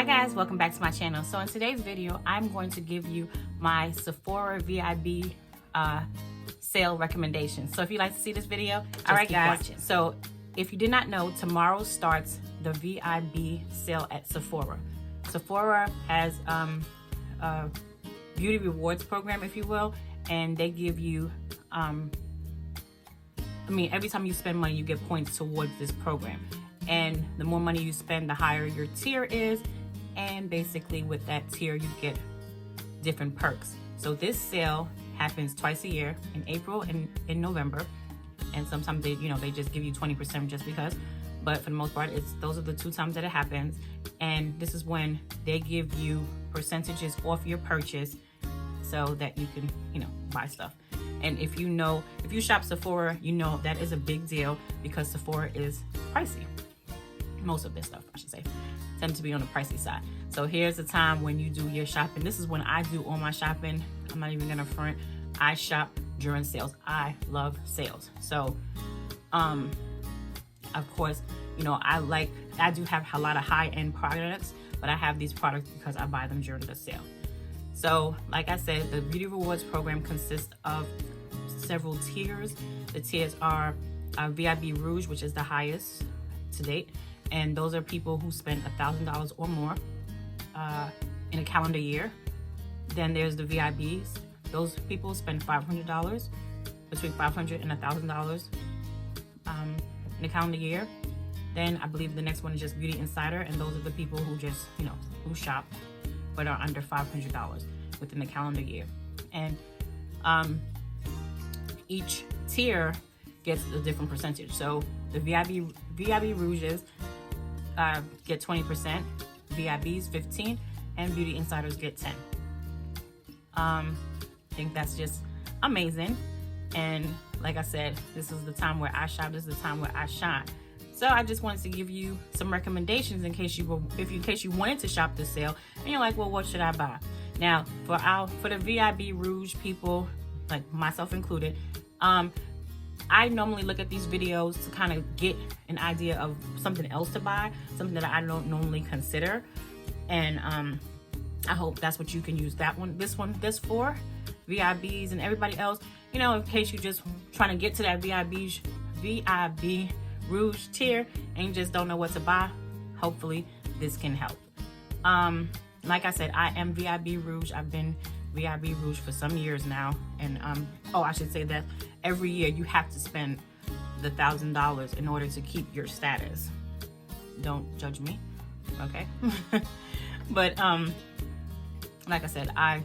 Hi guys, welcome back to my channel. So in today's video, I'm going to give you my Sephora VIB sale recommendations. So if you'd like to see this video, all right guys, watching. So if you did not know, tomorrow starts the VIB sale at Sephora. Sephora has a beauty rewards program, if you will, and they give you, every time you spend money, you get points towards this program. And the more money you spend, the higher your tier is. And basically with that tier, you get different perks. So this sale happens twice a year, in April and in November. And sometimes they just give you 20% just because. But for the most part, those are the two times that it happens. And this is when they give you percentages off your purchase so that you can, buy stuff. And if you shop Sephora, that is a big deal because Sephora is pricey. Most of this stuff, I should say, tend to be on the pricey side. So here's the time when you do your shopping. This is when I do all my shopping. I'm not even gonna front. I shop during sales. I love sales. So, of course, I do have a lot of high-end products, but I have these products because I buy them during the sale. So, like I said, the Beauty Rewards program consists of several tiers. The tiers are VIB Rouge, which is the highest to date. And those are people who spend $1,000 or more in a calendar year. Then there's the VIBs. Those people spend $500, between $500 and $1,000 in a calendar year. Then I believe the next one is just Beauty Insider, and those are the people who just, who shop but are under $500 within the calendar year. And each tier gets a different percentage. So the VIB Rouges get 20%, VIBs 15%, and Beauty Insiders get 10%. I think that's just amazing. And like I said, this is the time where I shop. This is the time where I shine. So I just wanted to give you some recommendations in case you wanted to shop this sale and you're like, well, what should I buy? Now for the VIB Rouge people, like myself included, I normally look at these videos to kind of get an idea of something else to buy, something that I don't normally consider. And I hope that's what you can use this for, VIBs and everybody else, in case you just trying to get to that VIB Rouge tier and you just don't know what to buy. Hopefully this can help. Like I said, I am VIB Rouge. I've been VIB Rouge for some years now. And I should say that every year you have to spend the $1,000 in order to keep your status. Don't judge me, okay? But like I said, I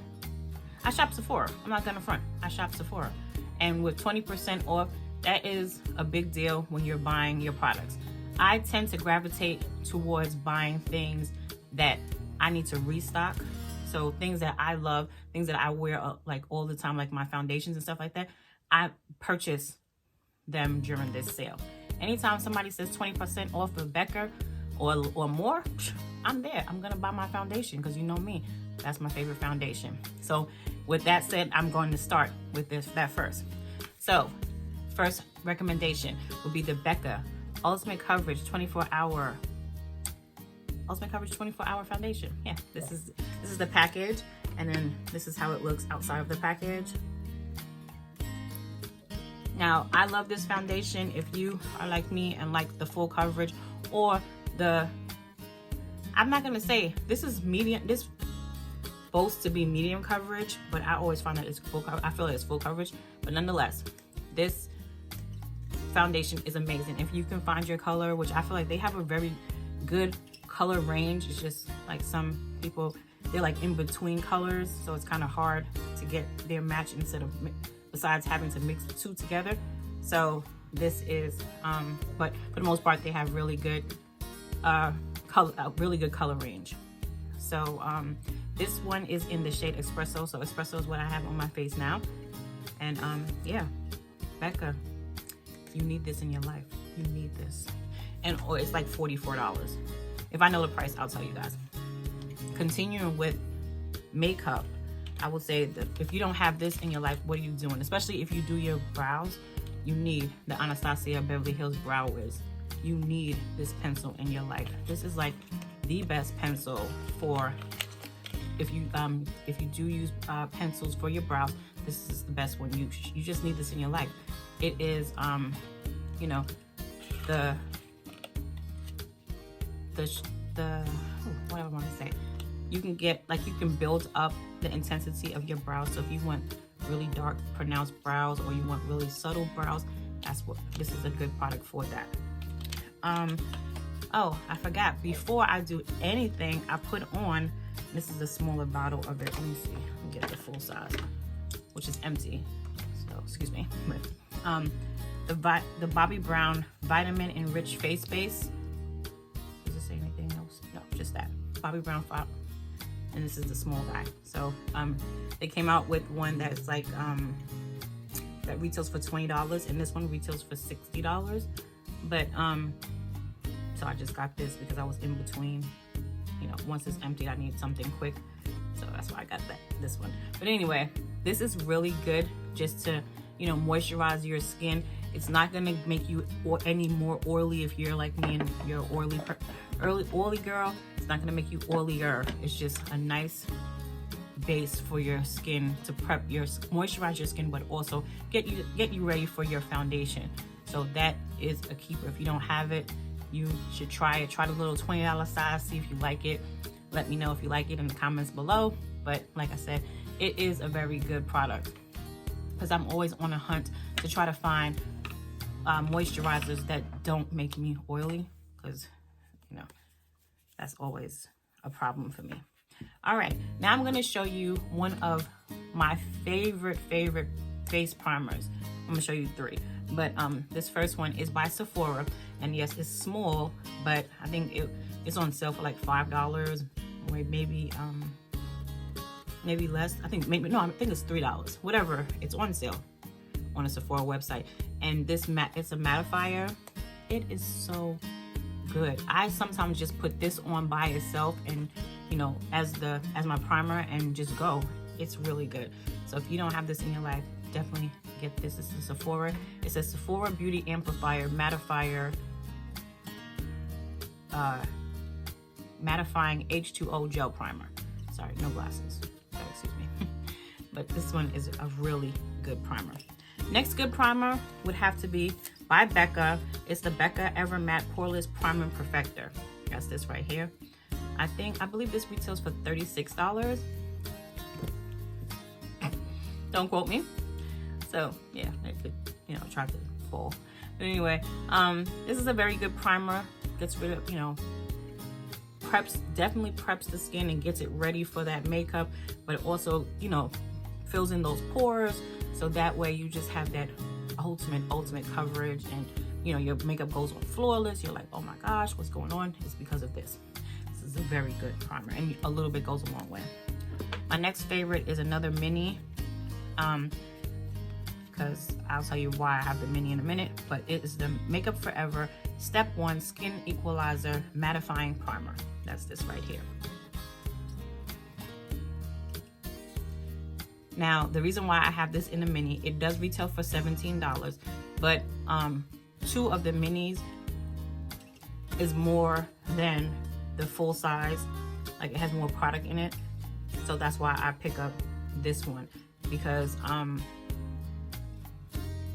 shop Sephora. I'm not gonna front. I shop Sephora, and with 20% off, that is a big deal when you're buying your products. I tend to gravitate towards buying things that I need to restock. So things that I love, things that I wear like all the time, like my foundations and stuff like that, I purchase them during this sale. Anytime somebody says 20% off of Becca or more, I'm there. I'm gonna buy my foundation because you know me, that's my favorite foundation. So with that said, I'm going to start with that first. So first recommendation would be the Becca Ultimate Coverage 24-hour foundation. Yeah, this is the package, and then this is how it looks outside of the package. Now, I love this foundation. If you are like me and like the full coverage, or I'm not gonna say this is medium. This boasts to be medium coverage, but I always find that it's full. I feel like it's full coverage, but nonetheless, this foundation is amazing. If you can find your color, which I feel like they have a very good color range. It's just like some people, they're like in between colors, so it's kind of hard to get their match besides having to mix the two together. So this is but for the most part they have really good color range. So this one is in the shade Espresso. So Espresso is what I have on my face now. And yeah, Becca, you need this in your life. You need this. And it's like $44. If I know the price, I'll tell you guys. Continuing with makeup, I would say that if you don't have this in your life, what are you doing? Especially if you do your brows, you need the Anastasia Beverly Hills Brow Wiz. You need this pencil in your life. This is like the best pencil for if you do use pencils for your brows. This is the best one. You just need this in your life. It is you know, what do I want to say? You can get, like, you can build up the intensity of your brows. So if you want really dark pronounced brows, or you want really subtle brows, this is a good product for that. Oh, I forgot, before I do anything, I put on, this is a smaller bottle of it. Let me see, let me get the full size, which is empty, so excuse me. The Bobbi Brown Vitamin Enriched Face Base. Does it say anything else? No, just that. Bobbi Brown, and this is the small bag. So they came out with one that's like that retails for $20, and this one retails for $60. But so I just got this because I was in between. You know, once it's empty, I need something quick, so that's why I got this one. But anyway, this is really good just to, you know, moisturize your skin. It's not gonna make you any more oily if you're like me and you're oily girl. It's not gonna make you oilier. It's just a nice base for your skin to moisturize your skin, but also get you ready for your foundation. So that is a keeper. If you don't have it, you should try it. Try the little $20 size, see if you like it. Let me know if you like it in the comments below. But like I said, it is a very good product, because I'm always on a hunt to try to find moisturizers that don't make me oily, because, you know, that's always a problem for me. All right, now I'm going to show you one of my favorite face primers. I'm going to show you three, but this first one is by Sephora, and yes, it's small, but I think it's on sale for like $5, or maybe less. I think it's $3, whatever. It's on sale on a Sephora website. And this it's a mattifier. It is so good. I sometimes just put this on by itself, and, you know, as my primer, and just go. It's really good. So if you don't have this in your life, definitely get this. This is Sephora. It says Sephora Beauty Amplifier Mattifier Mattifying H2O Gel Primer. Sorry, no glasses. Excuse me. But this one is a really good primer. Next good primer would have to be by Becca. It's the Becca Ever Matte Poreless Primer Perfector. That's this right here. I believe this retails for $36. Don't quote me. So yeah, it could, you know, try to fall. But anyway, this is a very good primer. Gets rid of, you know, definitely preps the skin and gets it ready for that makeup, but it also, you know, fills in those pores, so that way you just have that ultimate coverage, and, you know, your makeup goes on flawless. You're like, oh my gosh, what's going on? It's because of this. This is a very good primer, and a little bit goes a long way. My next favorite is another mini, because I'll tell you why I have the mini in a minute, but it is the Makeup Forever Step 1 Skin Equalizer Mattifying Primer. That's this right here. Now, the reason why I have this in the mini, it does retail for $17, but two of the minis is more than the full size. Like, it has more product in it. So that's why I pick up this one, because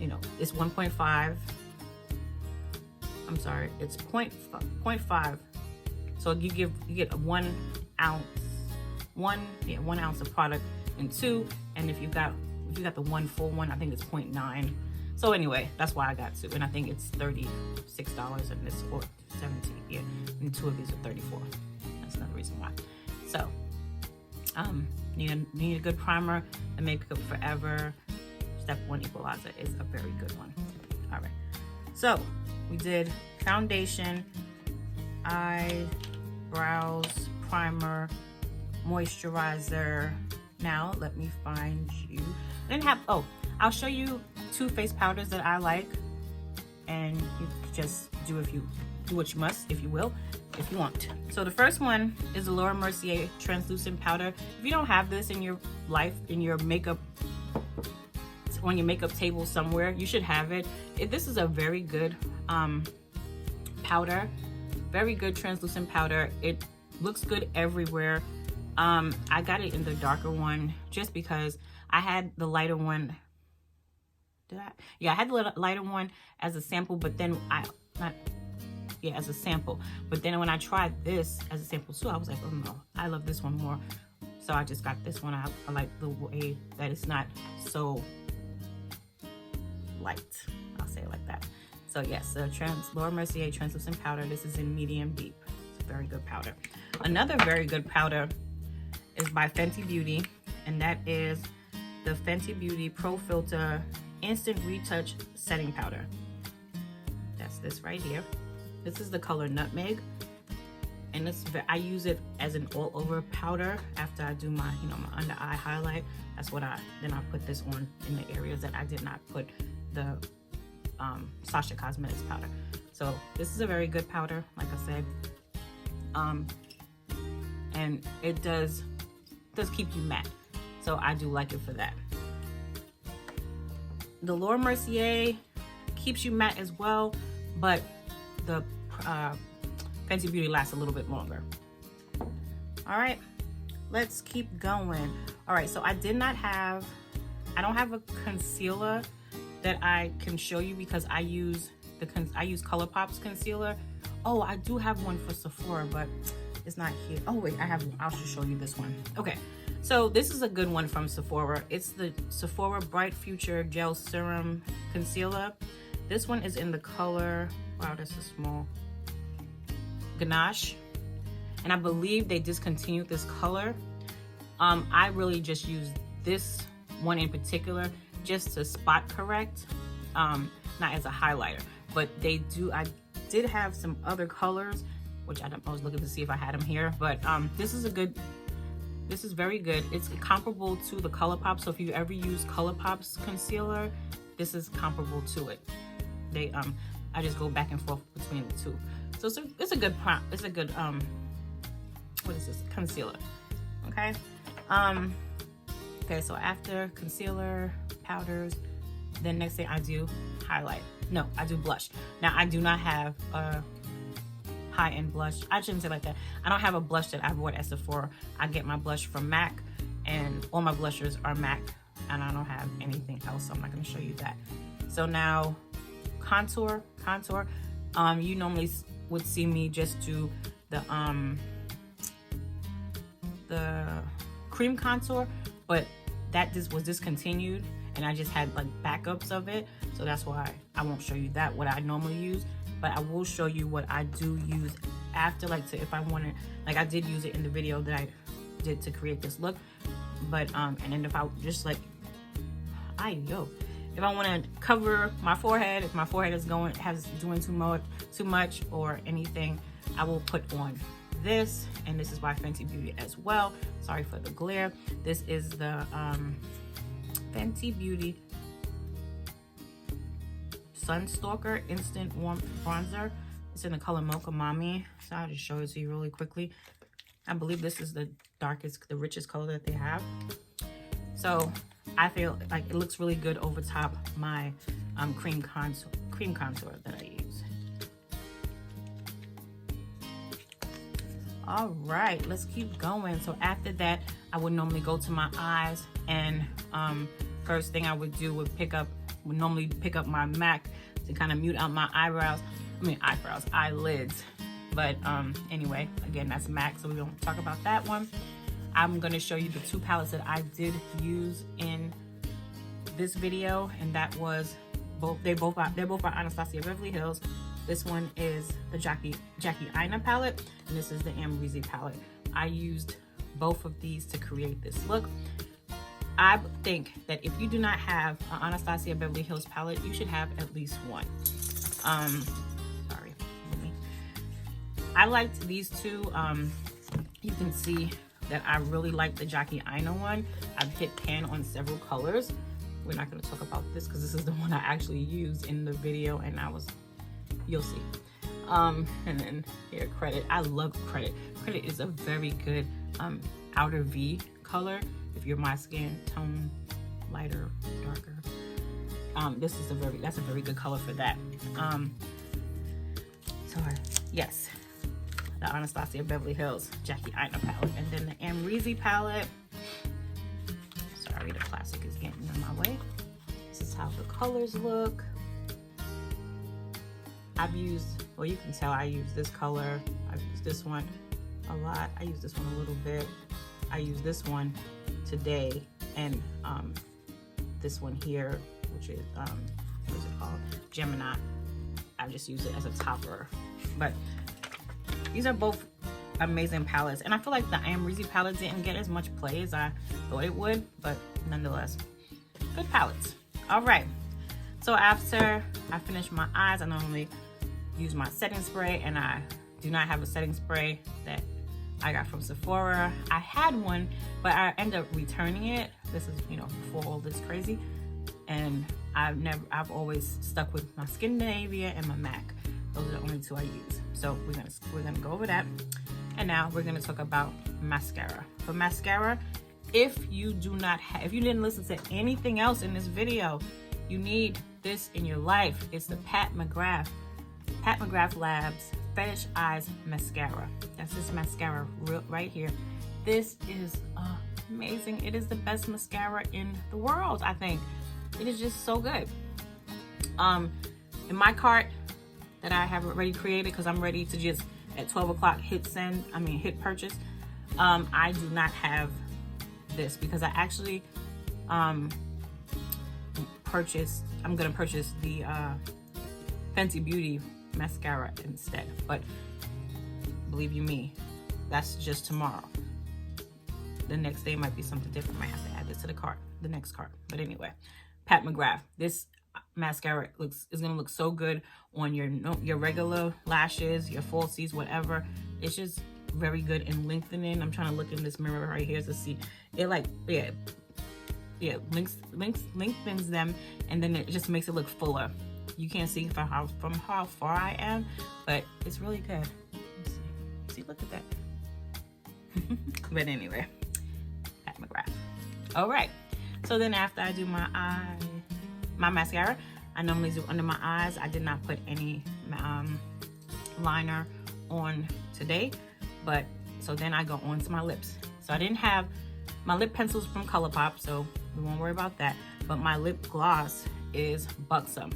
you know, it's 1.5. I'm sorry, it's 0.5. So you get 1 ounce, one ounce of product in 2, and if you got the one full one, I think it's 0.9. So anyway, that's why I got 2, and I think it's $36 in this, or 17. Yeah, and 2 of these are 34. That's another reason why. So need a good primer. The Makeup Forever Step 1 Equalizer is a very good one. All right, so we did foundation, eyebrows, primer, moisturizer. Now let me find you. I'll show you 2 face powders that I like, and you just do what you must, if you will, if you want. So the first one is the Laura Mercier translucent powder. If you don't have this in your life, in your makeup, on your makeup table somewhere, you should have it. This is a very good powder, very good translucent powder. It looks good everywhere. I got it in the darker one just because I had the lighter one. Yeah, I had the lighter one as a sample, but then as a sample. But then when I tried this as a sample too, I was like, oh no, I love this one more. So I just got this one. I like the way that it's not so light. I'll say it like that. So yes, the Laura Mercier translucent powder. This is in medium deep. It's a very good powder. Another very good powder is by Fenty Beauty, and that is the Fenty Beauty Pro Filt'r Instant Retouch Setting Powder. That's this right here. This is the color Nutmeg, and I use it as an all-over powder after I do my, my under eye highlight. That's what then I put this on in the areas that I did not put the Sasha Cosmetics powder. So this is a very good powder, like I said, and it does keep you matte, so I do like it for that. The Laura Mercier keeps you matte as well, but the Fenty Beauty lasts a little bit longer. All right, let's keep going. All right, so I don't have a concealer that I can show you because I use ColourPop's concealer. Oh, I do have one for Sephora, but it's not here. Oh wait, I'll just show you this one. Okay, so this is a good one from Sephora. It's the Sephora Bright Future Gel Serum Concealer. This one is in the color, wow, that's a small, Ganache. And I believe they discontinued this color. I really just use this one in particular just to spot correct, not as a highlighter. But I did have some other colors, which I was looking to see if I had them here. But this is very good. It's comparable to the ColourPop. So if you ever use ColourPop's concealer, this is comparable to it. I just go back and forth between the two. So it's a good what is this, concealer. Okay. Okay, so after concealer, powders, then next thing I do highlight. No, I do blush. Now I do not have a high-end blush. I shouldn't say like that. I don't have a blush that I bought at Sephora. I get my blush from MAC, and all my blushers are MAC, and I don't have anything else, so I'm not going to show you that. So now contour. You normally would see me just do the cream contour, but that was discontinued, and I just had like backups of it, so that's why I won't show you that what I normally use. But I will show you what I do use after, if I want to, like I did use it in the video that I did to create this look. But and then if I just if I want to cover my forehead, if my forehead is doing too much or anything, I will put on this, and this is by Fenty Beauty as well. Sorry for the glare. This is the Fenty Beauty Stalk'r Instant Warmth Bronzer. It's in the color Mocha Mommy. So I'll just show it to you really quickly. I believe this is the richest color that they have. So I feel like it looks really good over top my cream contour that I use. All right, let's keep going. So after that, I would normally go to my eyes, and first thing I would do would normally pick up my MAC to kind of mute out my eyelids. But anyway, again, that's MAC, so we don't talk about that one. I'm gonna show you the two palettes that I did use in this video, and that was they're both by Anastasia Beverly Hills. This one is the Jackie Ina palette, and this is the Amrezy palette. I used both of these to create this look. I think that if you do not have an Anastasia Beverly Hills palette, you should have at least one. Sorry. I liked these two. You can see that I really like the Jackie Ina one. I've hit pan on several colors. We're not going to talk about this because this is the one I actually used in the video, and you'll see. And then here, Credit. I love Credit. Credit is a very good outer V color. If you're my skin tone, lighter, darker, that's a very good color for that. Sorry. Yes. the Anastasia Beverly Hills Jackie Aina palette. And then the Amrezy palette. Sorry, the plastic is getting in my way. This is how the colors look. I've used, well, you can tell I use this color. I've used this one a lot. I use this one a little bit. I use this one today, and this one here, which is what is it called? Gemini. I just use it as a topper. But these are both amazing palettes, and I feel like the Amrezy palette didn't get as much play as I thought it would, but nonetheless, good palettes. All right, so after I finish my eyes, I normally use my setting spray, and I do not have a setting spray that I got from Sephora. I had one, but I ended up returning it. This is, you know, before all this crazy, and I've always stuck with my Scandinavia and my MAC. Those are the only two I use. So we're gonna go over that, and now we're gonna talk about mascara. For mascara, if you didn't listen to anything else in this video, you need this in your life. It's the Pat McGrath Labs FetishEyes mascara. That's this mascara right here. This is amazing. It is the best mascara in the world, I think. It is just so good. In my cart that I have already created, because I'm ready to just at 12 o'clock hit purchase, I do not have this because I actually I'm gonna purchase the Fenty Beauty mascara instead, but believe you me, that's just tomorrow. The next day might be something different. Might have to add this to the cart, the next cart. But anyway, Pat McGrath. This mascara is gonna look so good on your regular lashes, your falsies, whatever. It's just very good in lengthening. I'm trying to look in this mirror right here to see it, like lengthens them, and then it just makes it look fuller. You can't see from how far I am, but it's really good. See, look at that. But anyway, Pat McGrath. All right, so then after I do my mascara, I normally do under my eyes. I did not put any liner on today, but so then I go on to my lips. So I didn't have my lip pencils from ColourPop, so we won't worry about that. But my lip gloss is Buxom.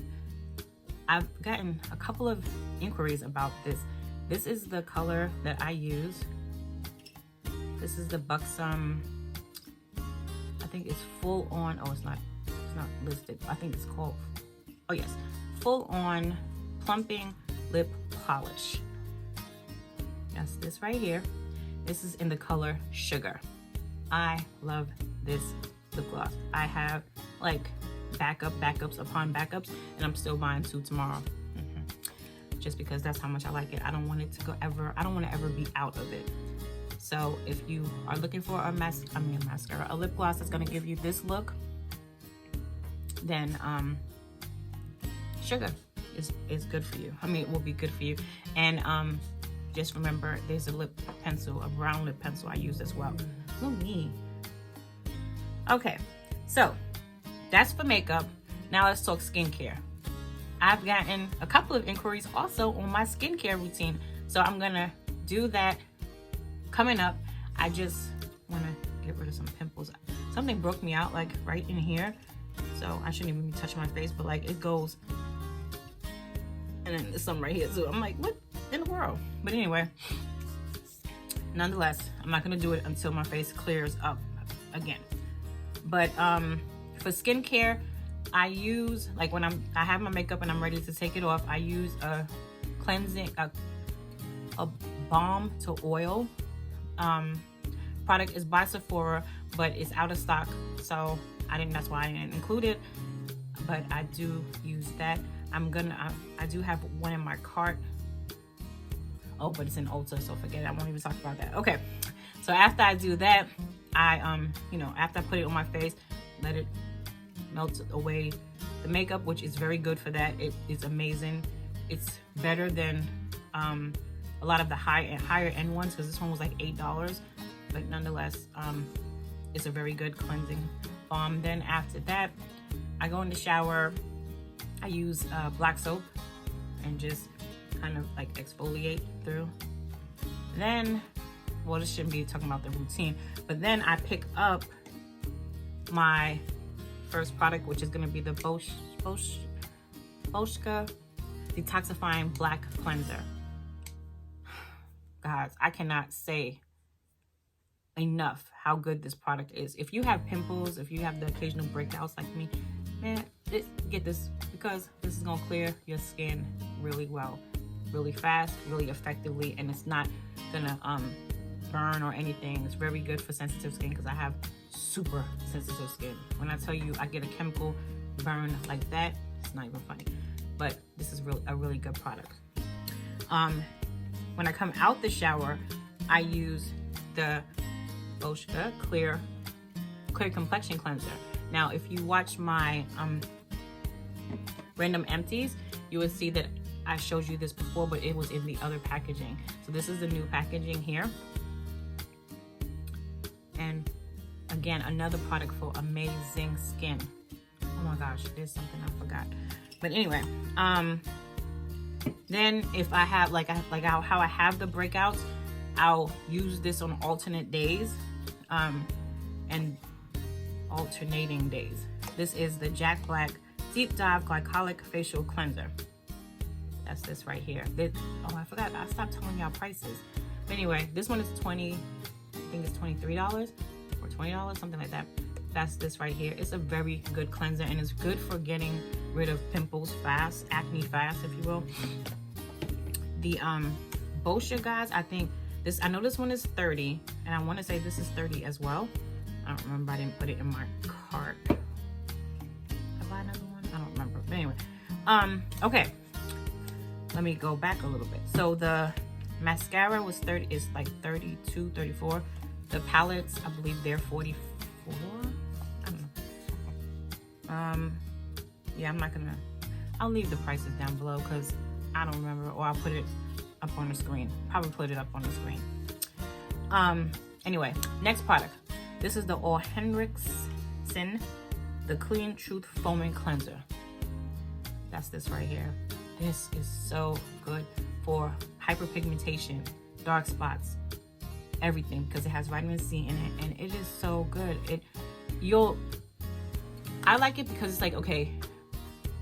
I've gotten a couple of inquiries about this. This is the color that I use. This is the Buxom, I think it's full on, oh, it's not listed. I think it's called, oh yes, full on plumping lip polish. That's this right here. This is in the color Sugar. I love this lip gloss. I have like backups upon backups, and I'm still buying 2 tomorrow. Just because that's how much I like it. I don't want it to go ever, I don't want to ever be out of it. So if you are looking for a mascara, a lip gloss that's going to give you this look, then Sugar is good for you. I mean, it will be good for you. And just remember, there's a lip pencil, a brown lip pencil I use as well. Oh me. Okay, so that's for makeup. Now let's talk skincare. I've gotten a couple of inquiries also on my skincare routine, so I'm gonna do that coming up. I just want to get rid of some pimples. Something broke me out like right in here, so I shouldn't even be touching my face, but like it goes, and then there's some right here too. I'm like, what in the world? But anyway, nonetheless, I'm not gonna do it until my face clears up again. But for skincare, I use, like when I have my makeup and I'm ready to take it off, I use a cleansing, a balm to oil product. Is by Sephora, but it's out of stock, so that's why I didn't include it, but I do use that. I do have one in my cart. Oh, but it's in Ulta, so forget it. I won't even talk about that. Okay, so after I do that, I after I put it on my face, let it melt away the makeup, which is very good for that. It is amazing. It's better than a lot of the higher end ones, because this one was like $8, but nonetheless, it's a very good cleansing balm. Then after that, I go in the shower. I use black soap and just kind of like exfoliate through. Then, well, this shouldn't be talking about the routine, but then I pick up my first product, which is going to be the Boscia Detoxifying Black Cleanser. Guys, I cannot say enough how good this product is. If you have pimples, if you have the occasional breakouts like me, man, get this, because this is going to clear your skin really well, really fast, really effectively, and it's not gonna burn or anything. It's very good for sensitive skin, because I have super sensitive skin. When I tell you I get a chemical burn like that, it's not even funny. But this is a really good product. When I come out the shower, I use the Boscia Clear Complexion Cleanser. Now, if you watch my random empties, you would see that I showed you this before, but it was in the other packaging. So this is the new packaging here. And again, another product for amazing skin. Oh my gosh, there's something I forgot. But anyway, then if I have how I have the breakouts, I'll use this on alternate days and alternating days. This is the Jack Black Deep Dive Glycolic Facial Cleanser. That's this right here. Oh, I forgot. I stopped telling y'all prices. But anyway, this one is I think it's $23 or $20, something like that. That's this right here. It's a very good cleanser, and it's good for getting rid of pimples fast, acne fast, if you will. The Boscia, guys, I know this one is 30, and I want to say this is 30 as well. I don't remember. I didn't put it in my cart. Have I another one? I don't remember. But anyway, okay. Let me go back a little bit. So the mascara was 30, is like 32, 34. The palettes, I believe they're 44. I don't know. Yeah, I'll leave the prices down below because I don't remember, or I'll put it up on the screen. Probably put it up on the screen. Anyway, next product. This is the Olehenriksen, the Clean Truth Foaming Cleanser. That's this right here. This is so good for hyperpigmentation, dark spots, everything, because it has vitamin C in it, and it is so good. I like it because it's like, okay,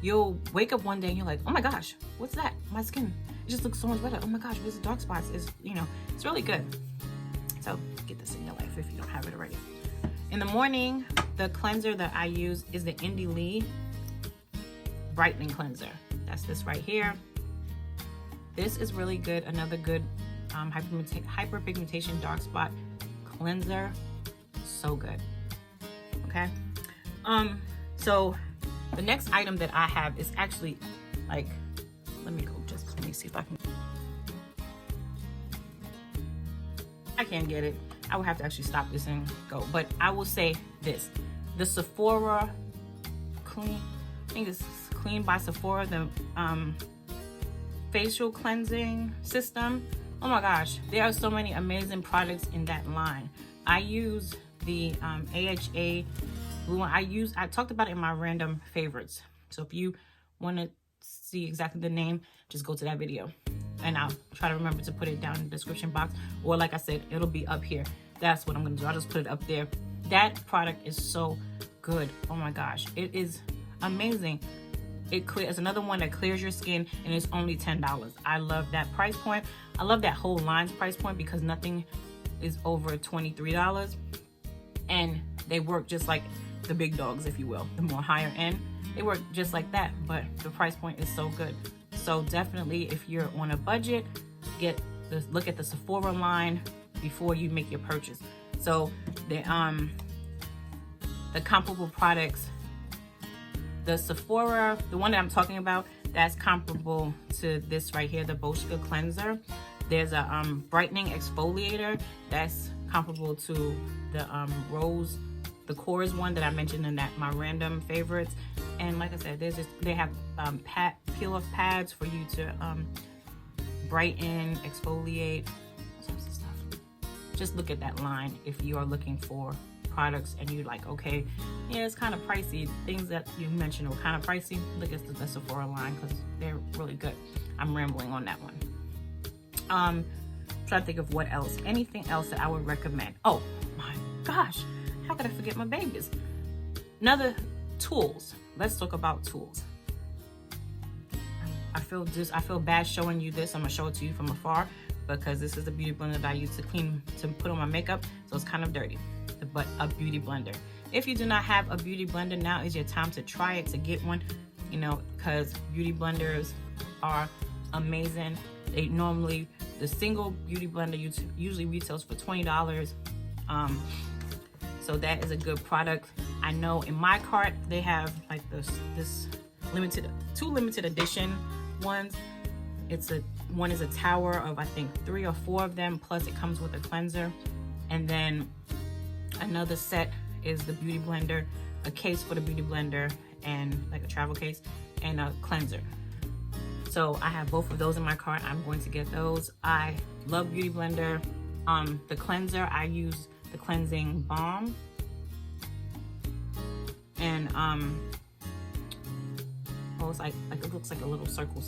you'll wake up one day and you're like, oh my gosh, what's that? My skin, it just looks so much better. Oh my gosh, where's the dark spots? It's really good. So get this in your life if you don't have it already. In the morning, the cleanser that I use is the Indie Lee Brightening Cleanser. That's this right here. This is really good. Another good hyperpigmentation dark spot cleanser. So good. Okay. So the next item that I have is actually like, let me see if I can. I can't get it. I will have to actually stop this and go. But I will say this: the Sephora I think it's Clean by Sephora, the facial cleansing system. Oh my gosh, there are so many amazing products in that line. I use the AHA blue one. I talked about it in my random favorites. So if you want to see exactly the name, just go to that video. And I'll try to remember to put it down in the description box. Or like I said, it'll be up here. That's what I'm going to do. I'll just put it up there. That product is so good. Oh my gosh. It is amazing. It's another one that clears your skin, and it's only $10. I love that price point. I love that whole line's price point because nothing is over $23. And they work just like the big dogs, if you will. The more higher end, they work just like that. But the price point is so good. So definitely, if you're on a budget, look at the Sephora line before you make your purchase. So the comparable products, the Sephora, the one that I'm talking about, that's comparable to this right here, the Boscia cleanser. There's a brightening exfoliator that's comparable to the Rose, the Cores one that I mentioned in my random favorites. And like I said, they have peel-off pads for you to brighten, exfoliate, sorts of stuff. Just look at that line if you are looking for products and you're like, okay, yeah, it's kind of pricey. Things that you mentioned were kind of pricey. Look at the Sephora line because they're really good. I'm rambling on that one. trying to think of what else. Anything else that I would recommend. Oh my gosh, how could I forget my babies? Another, tools. Let's talk about tools. I feel bad showing you this. I'm gonna show it to you from afar because this is the beauty blender that I use to put on my makeup, so it's kind of dirty. But a beauty blender. If you do not have a beauty blender, now is your time to try it, to get one, you know, because beauty blenders are amazing. They normally, the single beauty blender usually retails for $20. So that is a good product. I know in my cart they have like this two limited edition ones. One is a tower of I think 3 or 4 of them, plus it comes with a cleanser, and then another set is the beauty blender, a case for the beauty blender, and like a travel case, and a cleanser. So I have both of those in my cart. I'm going to get those. I love beauty blender. The cleanser, I use the cleansing balm, and it's like it looks like a little circle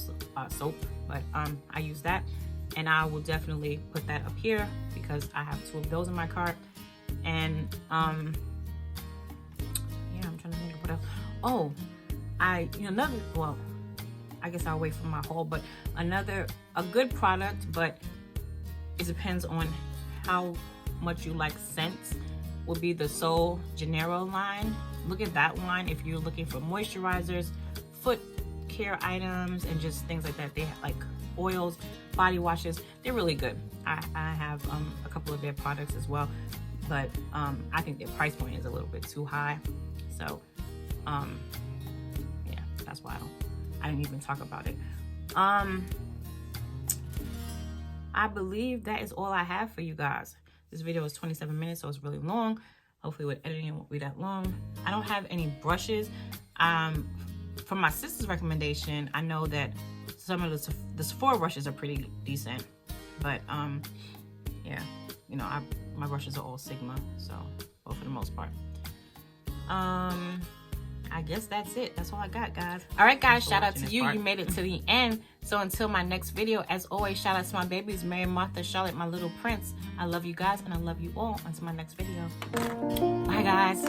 soap, but I use that, and I will definitely put that up here because I have 2 of those in my cart. And yeah, I'm trying to think of what else. Oh, I guess I'll wait for my haul, but a good product, but it depends on how much you like scents, will be the Sol Janeiro line. Look at that line if you're looking for moisturizers, foot care items, and just things like that. They have like oils, body washes. They're really good. I have a couple of their products as well, but I think their price point is a little bit too high. So yeah, that's why I didn't even talk about it. I believe that is all I have for you guys. This video is 27 minutes, so it's really long. Hopefully with editing it won't be that long. I don't have any brushes. From my sister's recommendation, I know that some of the Sephora brushes are pretty decent, but yeah, you know, my brushes are all Sigma, so, well, for the most part. I guess that's it. That's all I got, guys. All right, guys, shout out to you. You made it to the end. So until my next video, as always, shout out to my babies, Mary, Martha, Charlotte, my little prince. I love you guys, and I love you all. Until my next video. Bye, guys.